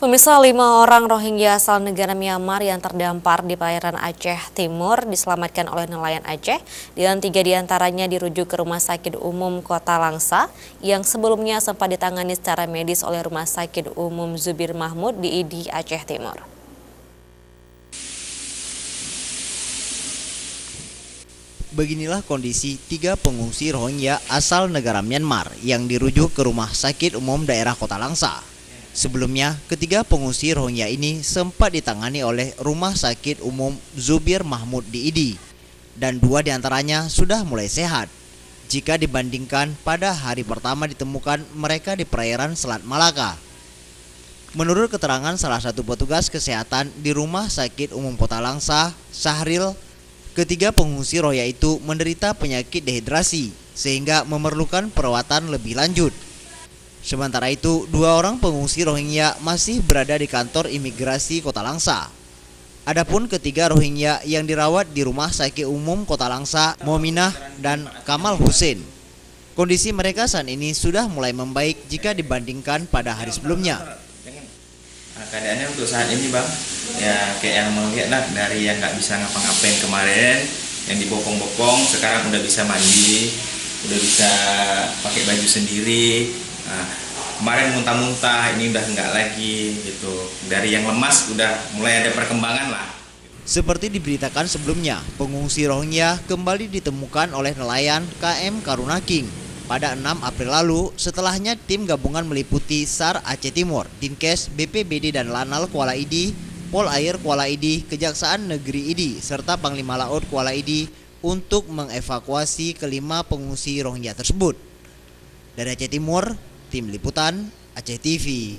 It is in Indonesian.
Pemirsa, 5 orang Rohingya asal negara Myanmar yang terdampar di perairan Aceh Timur diselamatkan oleh nelayan Aceh, dan 3 diantaranya dirujuk ke Rumah Sakit Umum Kota Langsa yang sebelumnya sempat ditangani secara medis oleh Rumah Sakit Umum Zubir Mahmud di Idi, Aceh Timur. Beginilah kondisi 3 pengungsi Rohingya asal negara Myanmar yang dirujuk ke Rumah Sakit Umum Daerah Kota Langsa. Sebelumnya, ketiga pengungsi Rohingya ini sempat ditangani oleh Rumah Sakit Umum Zubir Mahmud di Idi, dan 2 diantaranya sudah mulai sehat. Jika dibandingkan pada hari pertama ditemukan mereka di perairan Selat Malaka. Menurut keterangan salah satu petugas kesehatan di Rumah Sakit Umum Kota Langsa, Sahril, ketiga pengungsi Rohingya itu menderita penyakit dehidrasi sehingga memerlukan perawatan lebih lanjut. Sementara itu, 2 orang pengungsi Rohingya masih berada di kantor imigrasi Kota Langsa. Adapun ketiga Rohingya yang dirawat di Rumah Sakit Umum Kota Langsa, Mominah dan Kamal Hussein. Kondisi mereka saat ini sudah mulai membaik jika dibandingkan pada hari sebelumnya. Keadaannya untuk saat ini, Bang, ya kayak yang melihat lah, dari yang nggak bisa ngapa-ngapain kemarin, yang dibopong-bopong sekarang udah bisa mandi, udah bisa pakai baju sendiri. Nah, kemarin muntah-muntah, ini udah enggak lagi gitu. Dari yang lemas udah mulai ada perkembangan lah. Seperti diberitakan sebelumnya, pengungsi Rohingya kembali ditemukan oleh nelayan KM Karuna King pada 6 April lalu. Setelahnya tim gabungan meliputi SAR Aceh Timur, Dinkes, BPBD dan Lanal Kuala Idi, Pol Air Kuala Idi, Kejaksaan Negeri Idi, serta Panglima Laut Kuala Idi untuk mengevakuasi ke-5 pengungsi Rohingya tersebut. Dari Aceh Timur, Tim Liputan Aceh TV.